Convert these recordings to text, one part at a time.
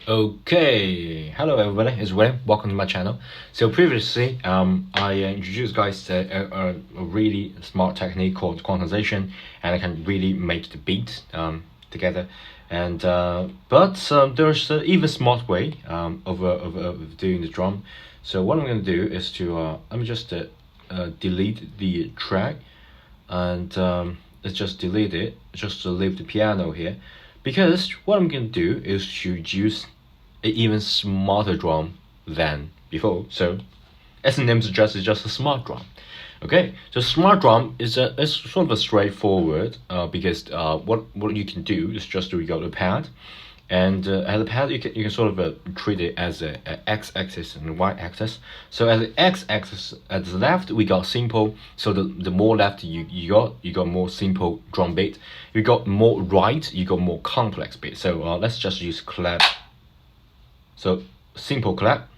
Okay, hello everybody, it's William. Welcome to my channel. So previously, I introduced guys a really smart technique called quantization, and I can really make the beat together. And there's an even smart way of doing the drum. So what I'm going to do is to let me just delete the track and let's just delete it just to leave the piano here, because what I'm going to do is to use an even smarter drum than before. So as the name suggests, it's just a smart drum. Okay, so smart drum is sort of a straightforward because what you can do is just to go to the pad, and at the pad you can sort of treat it as a x-axis and a y-axis. So at the x-axis at the left we got simple. So the more left you got more simple drum beat. You got more right, you got more complex beat. So let's just use clap. So simple clap,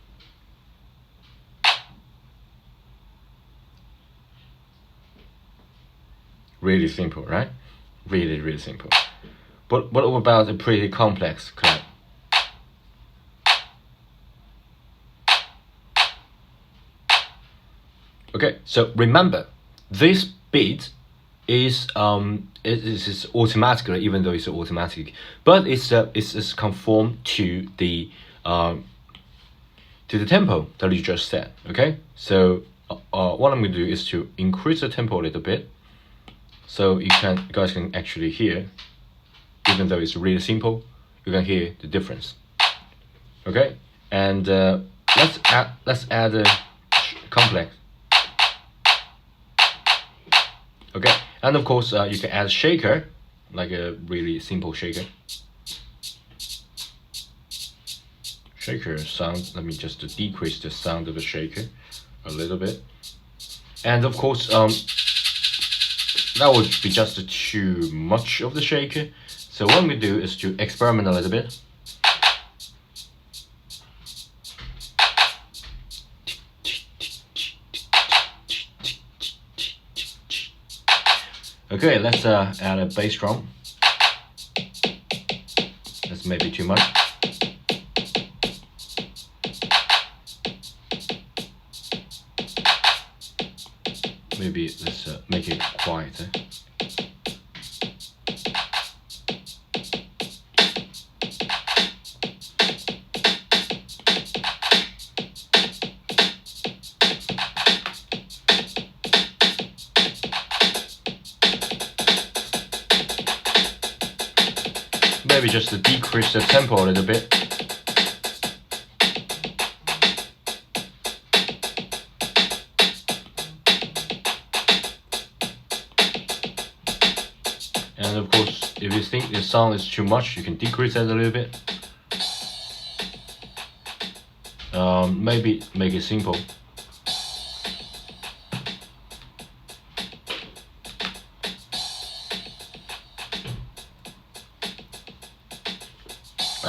really simple, right? Really simple. But what about a pretty complex clap? Okay, so remember, this beat is it is automatically, even though it's automatic, but it's conform to the tempo that you just set. Okay, so what I'm going to do is to increase the tempo a little bit, so you guys can actually hear, even though it's really simple, you can hear the difference. Okay, and let's add a complex. Okay, and of course you can add a shaker, like a really simple shaker. Shaker sound. Let me just decrease the sound of the shaker a little bit, and of course that would be just too much of the shaker. So what I'm gonna do is to experiment a little bit. Okay, let's add a bass drum. That's maybe too much. Maybe let's make it quieter. Maybe just to decrease the tempo a little bit. And of course, if you think the sound is too much, you can decrease that a little bit. Maybe make it simple.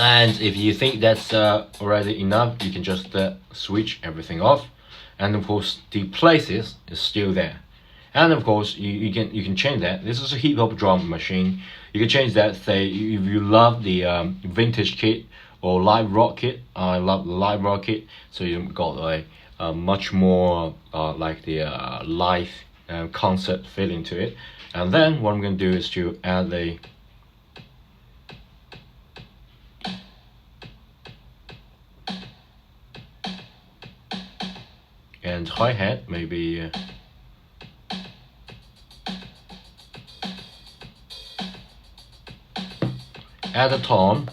And if you think that's already enough, you can just switch everything off. And of course, the places is still there. And of course, you can change that. This is a hip hop drum machine. You can change that. Say if you love the vintage kit or live rock kit. I love the live rock kit. So you got a much more like the live concert feeling to it. And then what I'm going to do is to add a and hi-hat, maybe add a tom.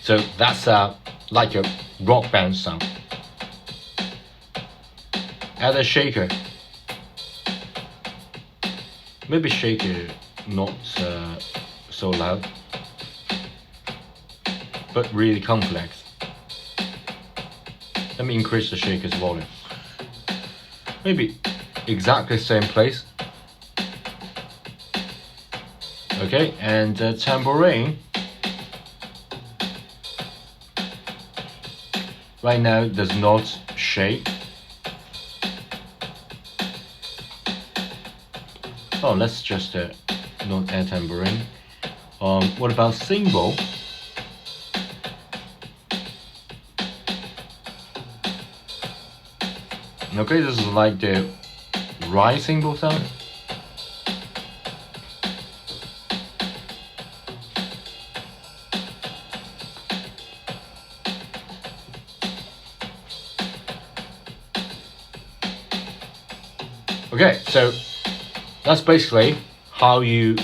So that's like a rock band sound. Add a shaker. Maybe shaker not so loud, but really complex. Let me increase the shaker's volume. Maybe exactly same place. Okay, and tambourine. Right now does not shake. Oh, let's just not add tambourine. What about cymbal? Okay, this is like the right cymbal sound. Okay, so that's basically how you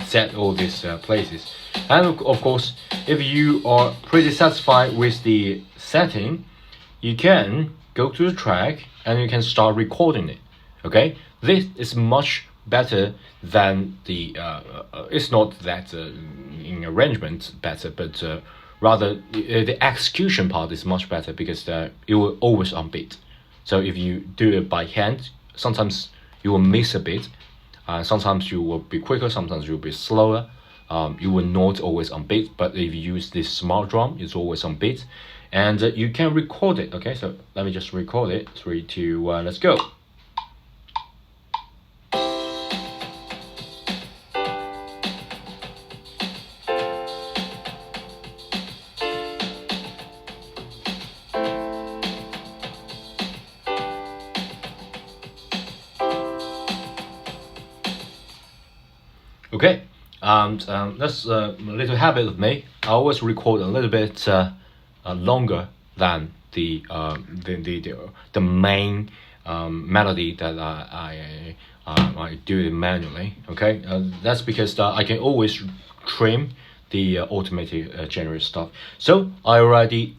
set all these places. And of course, if you are pretty satisfied with the setting, you can go to the track and you can start recording it. Okay, this is much better than the it's not that in arrangement better, but rather the execution part is much better because it will always on beat. So if you do it by hand, sometimes you will miss a bit. Sometimes you will be quicker, sometimes you'll be slower. You will not always on beat, but if you use this smart drum, it's always on beat. And you can record it. Okay, so let me just record it. 3, 2, 1, let's go. Okay, and that's a little habit of me. I always record a little bit longer than the main melody that I do it manually. Okay, that's because I can always trim the automated generated stuff. So I already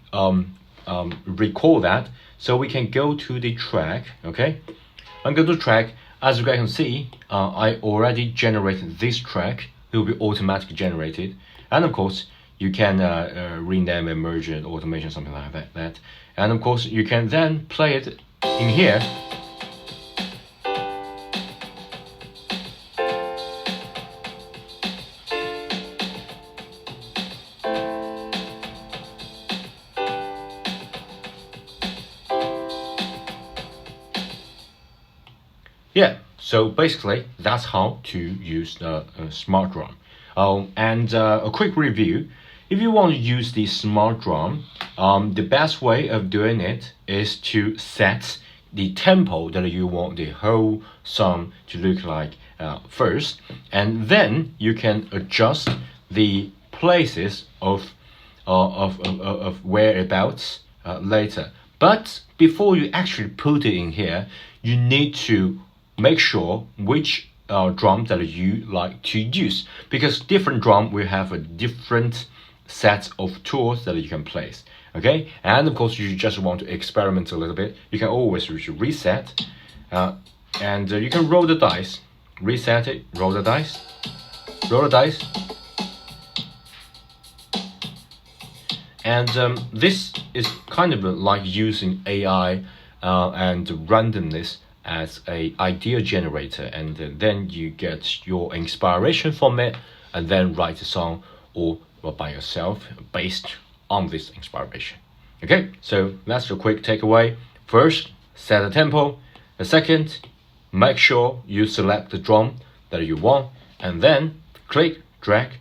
record that. So we can go to the track. Okay, and go to track. As you guys can see, I already generated this track. It will be automatically generated, and of course you can rename it, merge it, automation, something like that. And of course you can then play it in here. Yeah, so basically that's how to use the smart drum. And a quick review. If you want to use the smart drum, the best way of doing it is to set the tempo that you want the whole song to look like first, and then you can adjust the places of whereabouts later. But before you actually put it in here, you need to make sure which drum that you like to use, because different drum will have a different set of tools that you can place. Okay, and of course you just want to experiment a little bit, you can always reset, and you can roll the dice, reset it, roll the dice, roll the dice. And this is kind of like using AI and randomness as a idea generator, and then you get your inspiration from it and then write a song or by yourself based on this inspiration. Okay, so that's a quick takeaway. First, set a tempo. The second, make sure you select the drum that you want, and then click, drag,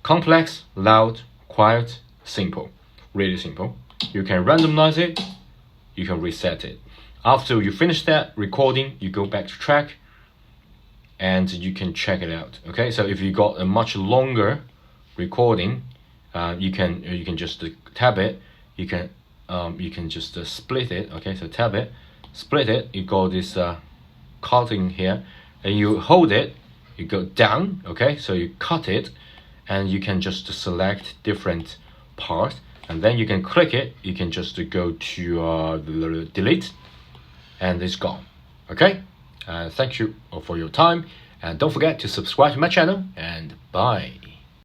complex, loud, quiet, simple. Really simple. You can randomize it, you can reset it. After you finish that recording, you go back to track and you can check it out. Okay, so if you got a much longer recording, you can just tab it. You can just split it. Okay, so tab it, split it. You got this cutting here, and you hold it. You go down. Okay, so you cut it, and you can just select different parts, and then you can click it. You can just go to delete. And it's gone. Okay, thank you for your time, and don't forget to subscribe to my channel, and bye.